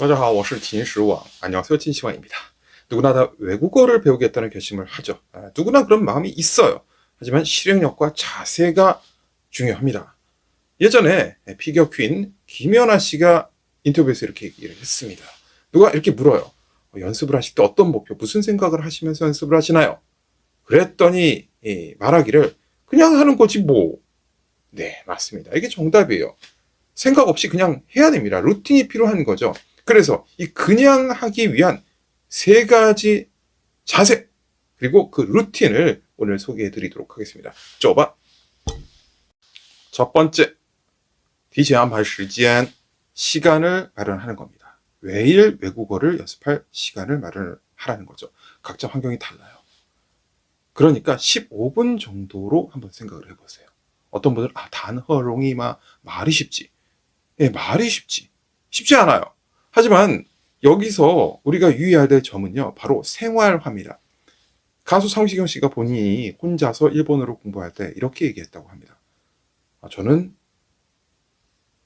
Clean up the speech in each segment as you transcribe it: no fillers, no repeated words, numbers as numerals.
大家好，我是秦始皇. 안녕하세요, 진시황입니다. 누구나 다 외국어를 배우겠다는 결심을 하죠. 누구나 그런 마음이 있어요. 하지만 실행력과 자세가 중요합니다. 예전에 피겨 퀸 김연아 씨가 인터뷰에서 이렇게 얘기를 했습니다. 누가 이렇게 물어요. 연습을 하실 때 어떤 목표, 무슨 생각을 하시면서 연습을 하시나요? 그랬더니 말하기를 그냥 하는 거지 뭐. 네, 맞습니다. 이게 정답이에요. 생각 없이 그냥 해야 됩니다. 루틴이 필요한 거죠. 그래서 이 그냥 하기 위한 세 가지 자세 그리고 그 루틴을 오늘 소개해 드리도록 하겠습니다. 쪼바. 첫 번째,提前安排时间, 시간을 마련하는 겁니다. 매일 외국어를 연습할 시간을 마련하라는 거죠. 각자 환경이 달라요. 그러니까 15분 정도로 한번 생각을 해보세요. 어떤 분들은 단허롱이 말이 쉽지. 예, 말이 쉽지 않아요. 하지만 여기서 우리가 유의해야 될 점은요, 바로 생활화입니다. 가수 성시경 씨가 본인이 혼자서 일본어를 공부할 때 이렇게 얘기했다고 합니다. 저는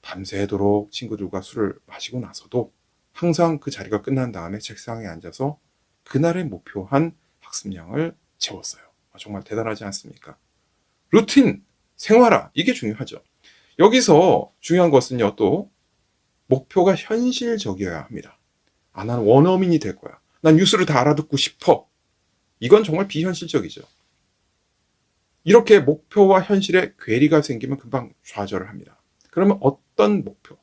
밤새도록 친구들과 술을 마시고 나서도 항상 그 자리가 끝난 다음에 책상에 앉아서 그날의 목표한 학습량을 채웠어요. 정말 대단하지 않습니까? 루틴, 생활화, 이게 중요하죠. 여기서 중요한 것은요, 또 목표가 현실적이어야 합니다. 나는 원어민이 될 거야. 난 뉴스를 다 알아듣고 싶어. 이건 정말 비현실적이죠. 이렇게 목표와 현실에 괴리가 생기면 금방 좌절을 합니다. 그러면 어떤 목표,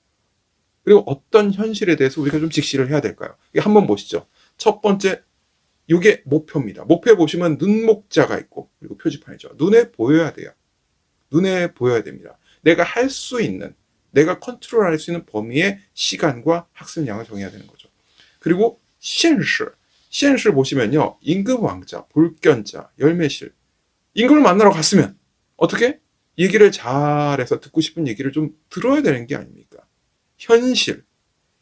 그리고 어떤 현실에 대해서 우리가 좀 직시를 해야 될까요? 한번 보시죠. 첫 번째, 이게 목표입니다. 목표에 보시면 눈목자가 있고, 그리고 표지판이죠. 눈에 보여야 돼요. 눈에 보여야 됩니다. 내가 할 수 있는, 내가 컨트롤할 수 있는 범위의 시간과 학습량을 정해야 되는 거죠. 그리고 시엔시 보시면요, 임금왕자, 볼견자, 열매실, 임금을 만나러 갔으면 어떻게? 얘기를 잘해서 듣고 싶은 얘기를 좀 들어야 되는 게 아닙니까?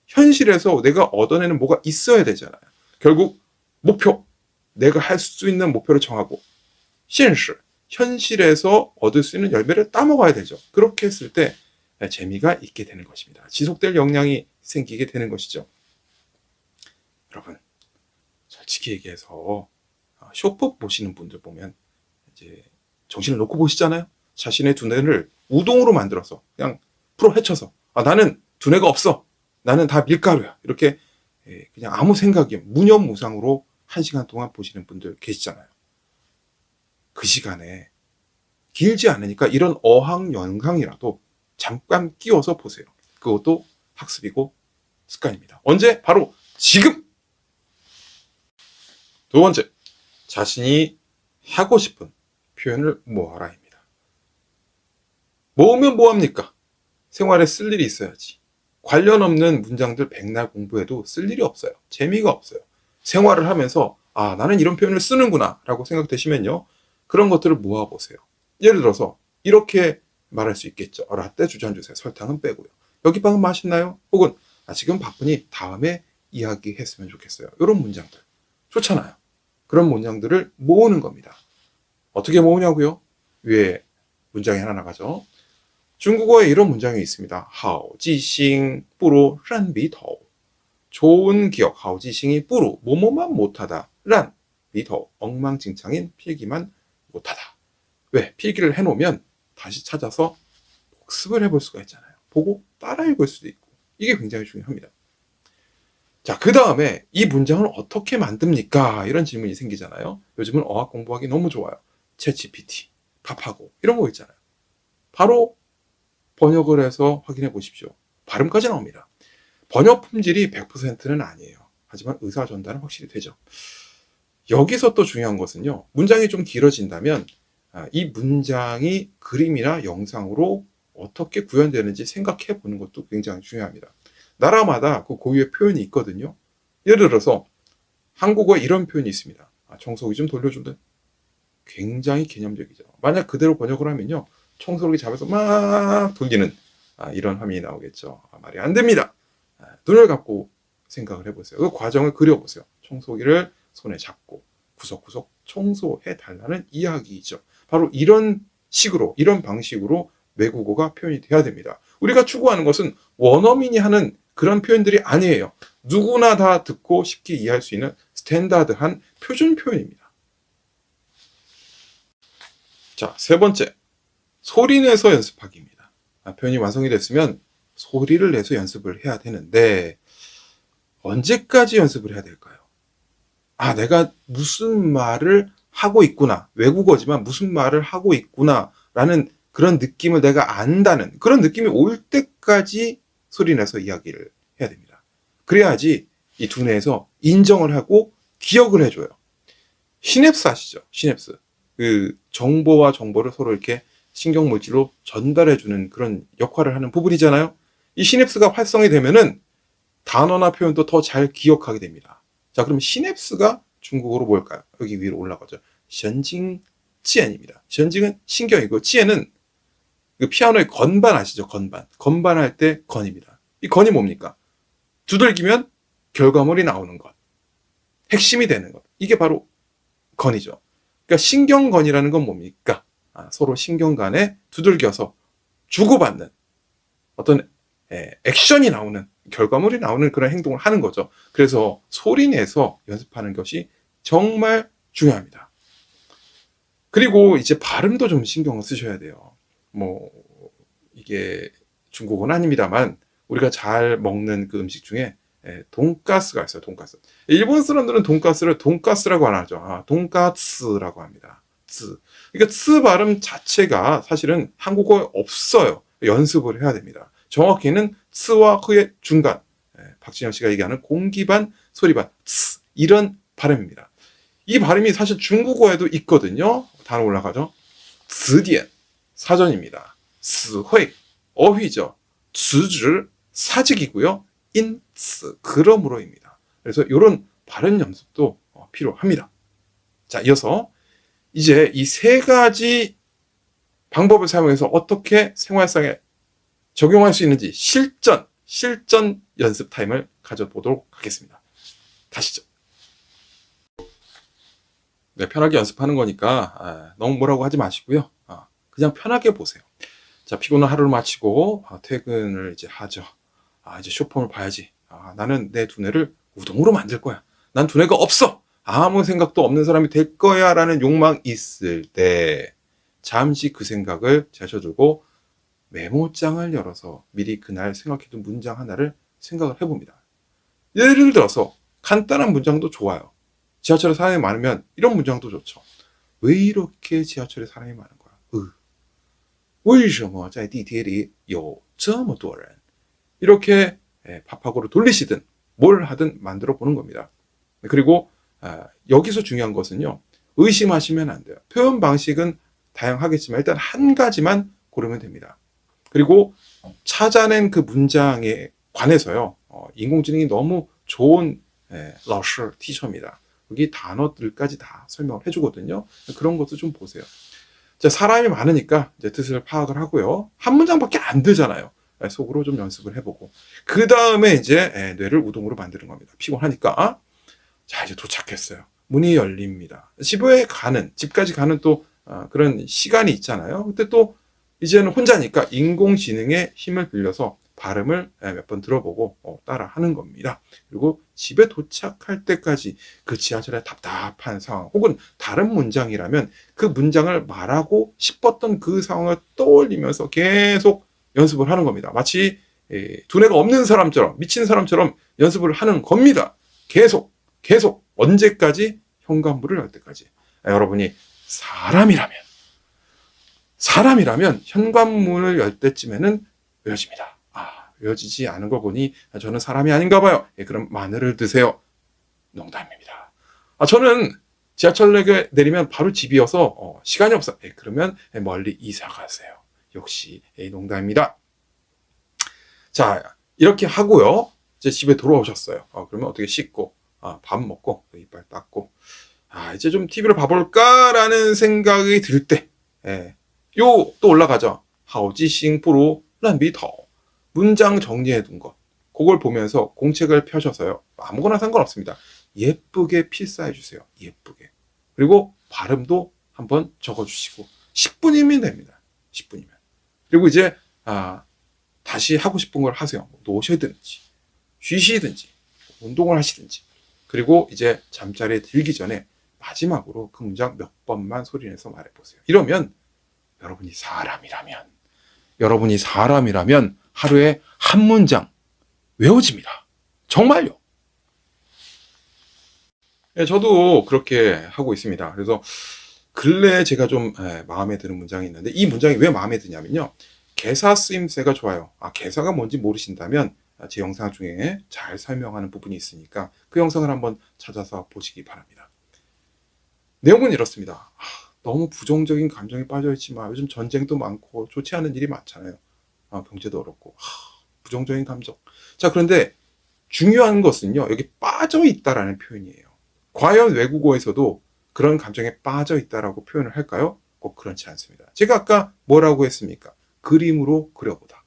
현실에서 내가 얻어내는 뭐가 있어야 되잖아요. 결국 목표, 내가 할 수 있는 목표를 정하고, 시엔시, 현실에서 얻을 수 있는 열매를 따먹어야 되죠. 그렇게 했을 때 재미가 있게 되는 것입니다. 지속될 역량이 생기게 되는 것이죠. 여러분, 솔직히 얘기해서 쇼법 보시는 분들 보면 이제 정신을 놓고 보시잖아요. 자신의 두뇌를 우동으로 만들어서 그냥 풀어 헤쳐서 나는 두뇌가 없어. 나는 다 밀가루야. 이렇게 그냥 아무 생각이 무념무상으로 1시간 동안 보시는 분들 계시잖아요. 그 시간에 길지 않으니까 이런 어학연강이라도 잠깐 끼워서 보세요. 그것도 학습이고 습관입니다. 언제? 바로 지금! 두 번째, 자신이 하고 싶은 표현을 모아라입니다. 모으면 뭐합니까? 생활에 쓸 일이 있어야지. 관련 없는 문장들 백날 공부해도 쓸 일이 없어요. 재미가 없어요. 생활을 하면서 나는 이런 표현을 쓰는구나 라고 생각되시면요, 그런 것들을 모아보세요. 예를 들어서 이렇게 말할 수 있겠죠. 라떼 2잔 주세요. 설탕은 빼고요. 여기 빵은 맛있나요? 혹은 지금 바쁘니 다음에 이야기했으면 좋겠어요. 이런 문장들 좋잖아요. 그런 문장들을 모으는 겁니다. 어떻게 모으냐고요? 위에 문장이 하나 나가죠. 중국어에 이런 문장이 있습니다. 好记性不如认笔头. 좋은 기억, 好记性이 不如 뭐뭐만 못하다. 让 笔头 엉망진창인 필기만 못하다. 왜? 필기를 해놓으면 다시 찾아서 복습을 해볼 수가 있잖아요. 보고 따라 읽을 수도 있고. 이게 굉장히 중요합니다. 자, 그 다음에 이 문장을 어떻게 만듭니까? 이런 질문이 생기잖아요. 요즘은 어학 공부하기 너무 좋아요. 챗GPT, 파파고 이런 거 있잖아요. 바로 번역을 해서 확인해 보십시오. 발음까지 나옵니다. 번역 품질이 100%는 아니에요. 하지만 의사 전달은 확실히 되죠. 여기서 또 중요한 것은요, 문장이 좀 길어진다면 이 문장이 그림이나 영상으로 어떻게 구현되는지 생각해 보는 것도 굉장히 중요합니다. 나라마다 그 고유의 표현이 있거든요. 예를 들어서 한국어에 이런 표현이 있습니다. 청소기 좀 돌려준다. 굉장히 개념적이죠. 만약 그대로 번역을 하면요, 청소기 잡아서 막 돌리는 이런 화면이 나오겠죠. 말이 안 됩니다. 눈을 감고 생각을 해보세요. 그 과정을 그려보세요. 청소기를 손에 잡고 구석구석 청소해 달라는 이야기이죠. 바로 이런 식으로, 이런 방식으로 외국어가 표현이 돼야 됩니다. 우리가 추구하는 것은 원어민이 하는 그런 표현들이 아니에요. 누구나 다 듣고 쉽게 이해할 수 있는 스탠다드한 표준 표현입니다. 자, 세 번째, 소리 내서 연습하기입니다. 표현이 완성이 됐으면 소리를 내서 연습을 해야 되는데 언제까지 연습을 해야 될까요? 내가 무슨 말을 하고 있구나. 외국어지만 무슨 말을 하고 있구나. 라는 그런 느낌을 내가 안다는 그런 느낌이 올 때까지 소리 내서 이야기를 해야 됩니다. 그래야지 이 두뇌에서 인정을 하고 기억을 해줘요. 시냅스 아시죠? 시냅스. 그 정보와 정보를 서로 이렇게 신경물질로 전달해주는 그런 역할을 하는 부분이잖아요. 이 시냅스가 활성이 되면은 단어나 표현도 더 잘 기억하게 됩니다. 자, 그럼 시냅스가 중국어로 뭘까요? 여기 위로 올라가죠. 神经지엔입니다. 神经은 신경이고 지엔은 그 피아노의 건반 아시죠? 건반. 건반할 때 건입니다. 이 건이 뭡니까? 두들기면 결과물이 나오는 것. 핵심이 되는 것. 이게 바로 건이죠. 그러니까 신경건이라는 건 뭡니까? 서로 신경 간에 두들겨서 주고받는 어떤 액션이 나오는 결과물이 나오는 그런 행동을 하는 거죠. 그래서 소리 내서 연습하는 것이 정말 중요합니다. 그리고 이제 발음도 좀 신경을 쓰셔야 돼요. 이게 중국어는 아닙니다만 우리가 잘 먹는 그 음식 중에 돈가스가 있어요. 돈가스. 일본 사람들은 돈가스를 돈가스라고 안 하죠. 돈가스라고 합니다. 그러니까 츠 발음 자체가 사실은 한국어에 없어요. 연습을 해야 됩니다. 정확히는 츠와 흐의 중간. 박진영 씨가 얘기하는 공기반, 소리반, 츠 이런 발음입니다. 이 발음이 사실 중국어에도 있거든요. 단어 올라가죠. 즈디엔 사전입니다. 스회 어휘죠. 즈즈 사직이고요. 인츠 그러므로입니다. 그래서 이런 발음 연습도 필요합니다. 자, 이어서 이제 이 세 가지 방법을 사용해서 어떻게 생활상에 적용할 수 있는지 실전 연습 타임을 가져보도록 하겠습니다. 가시죠. 네, 편하게 연습하는 거니까 너무 뭐라고 하지 마시고요. 그냥 편하게 보세요. 자, 피곤한 하루를 마치고 퇴근을 이제 하죠. 이제 쇼폼을 봐야지. 나는 내 두뇌를 우동으로 만들 거야. 난 두뇌가 없어. 아무 생각도 없는 사람이 될 거야 라는 욕망이 있을 때 잠시 그 생각을 제쳐두고 메모장을 열어서 미리 그날 생각해둔 문장 하나를 생각을 해봅니다. 예를 들어서 간단한 문장도 좋아요. 지하철에 사람이 많으면 이런 문장도 좋죠. 왜 이렇게 지하철에 사람이 많은 거야? 为什么在地铁里有这么多人? 이렇게 파파고로 돌리시든 뭘 하든 만들어 보는 겁니다. 그리고 여기서 중요한 것은요. 의심하시면 안 돼요. 표현 방식은 다양하겠지만 일단 한 가지만 고르면 됩니다. 그리고 찾아낸 그 문장에 관해서요. 인공지능이 너무 좋은 라오시 티처입니다. 여기 단어들까지 다 설명을 해주거든요. 그런 것도 좀 보세요. 자, 사람이 많으니까 이제 뜻을 파악을 하고요. 한 문장밖에 안 되잖아요. 속으로 좀 연습을 해보고 그 다음에 이제 뇌를 우동으로 만드는 겁니다. 피곤하니까. 자, 이제 도착했어요. 문이 열립니다. 집까지 가는 또 그런 시간이 있잖아요. 그때 또 이제는 혼자니까 인공지능의 힘을 빌려서 발음을 몇 번 들어보고 따라 하는 겁니다. 그리고 집에 도착할 때까지 그 지하철의 답답한 상황 혹은 다른 문장이라면 그 문장을 말하고 싶었던 그 상황을 떠올리면서 계속 연습을 하는 겁니다. 마치 두뇌가 없는 사람처럼 미친 사람처럼 연습을 하는 겁니다. 계속 언제까지? 현관문을 열 때까지. 여러분이 사람이라면 현관문을 열 때쯤에는 외워집니다. 외워지지 않은 거 보니 저는 사람이 아닌가 봐요. 그럼 마늘을 드세요. 농담입니다. 저는 지하철역에 내리면 바로 집이어서 시간이 없어. 그러면 멀리 이사 가세요. 역시 농담입니다. 자, 이렇게 하고요. 이제 집에 돌아오셨어요. 그러면 어떻게 씻고 밥 먹고 이빨 닦고 이제 좀 TV를 봐볼까라는 생각이 들 때 또 올라가죠. 하오지싱부로 란비터 문장 정리해둔 것. 그걸 보면서 공책을 펴셔서요. 아무거나 상관없습니다. 예쁘게 필사해주세요. 예쁘게. 그리고 발음도 한번 적어주시고 10분이면 됩니다. 10분이면. 그리고 이제 다시 하고 싶은 걸 하세요. 노셔든지 쉬시든지 운동을 하시든지, 그리고 이제 잠자리에 들기 전에 마지막으로 그 문장 몇 번만 소리내서 말해보세요. 이러면 여러분이 사람이라면 하루에 한 문장 외워집니다. 정말요. 네, 저도 그렇게 하고 있습니다. 그래서 근래에 제가 좀 마음에 드는 문장이 있는데, 이 문장이 왜 마음에 드냐면요, 개사 쓰임새가 좋아요. 개사가 뭔지 모르신다면 제 영상 중에 잘 설명하는 부분이 있으니까 그 영상을 한번 찾아서 보시기 바랍니다. 내용은 이렇습니다. 너무 부정적인 감정에 빠져있지 마. 요즘 전쟁도 많고 좋지 않은 일이 많잖아요. 경제도 어렵고. 부정적인 감정. 자, 그런데 중요한 것은요, 여기 빠져있다라는 표현이에요. 과연 외국어에서도 그런 감정에 빠져있다라고 표현을 할까요? 꼭 그렇지 않습니다. 제가 아까 뭐라고 했습니까? 그림으로 그려보다.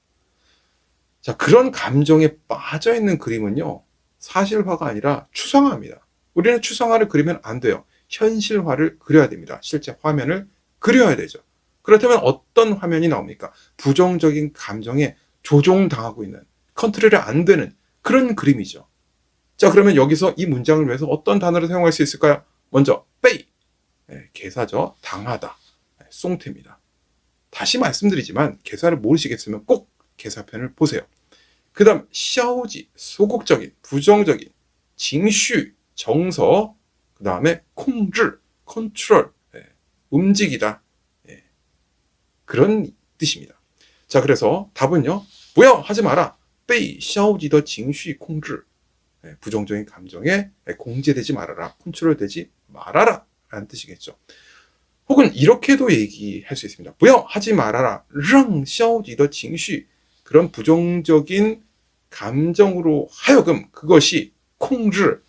자, 그런 감정에 빠져있는 그림은요, 사실화가 아니라 추상화입니다. 우리는 추상화를 그리면 안 돼요. 현실화를 그려야 됩니다. 실제 화면을 그려야 되죠. 그렇다면 어떤 화면이 나옵니까? 부정적인 감정에 조종당하고 있는, 컨트롤이 안 되는 그런 그림이죠. 자, 그러면 여기서 이 문장을 위해서 어떤 단어를 사용할 수 있을까요? 먼저 빼이, 개사죠. 당하다, 송태입니다. 다시 말씀드리지만 개사를 모르시겠으면 꼭 개사편을 보세요. 그 다음 샤오지, 소극적인, 부정적인, 징슈, 정서, 그 다음에 콩질, 컨트롤, 움직이다, 그런 뜻입니다. 자, 그래서 답은요, 不要 하지 마라, 被消极的情绪控制, 부정적인 감정에 공제되지 말아라, 컨트롤되지 말아라 라는 뜻이겠죠. 혹은 이렇게도 얘기할 수 있습니다. 不要 하지 말아라, 让消极的情绪, 그런 부정적인 감정으로 하여금 그것이控制,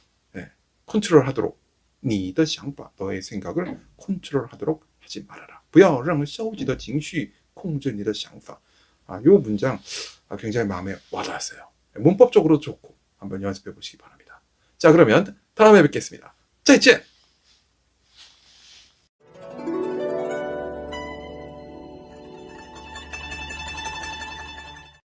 컨트롤하도록, 你的想法, 너의 생각을 컨트롤하도록 하지 말아라. 不要让消极的情绪控制你的想法. 이 문장 굉장히 마음에 와닿았어요. 문법적으로 좋고 한번 연습해 보시기 바랍니다. 자, 그러면 다음에 뵙겠습니다. 再见!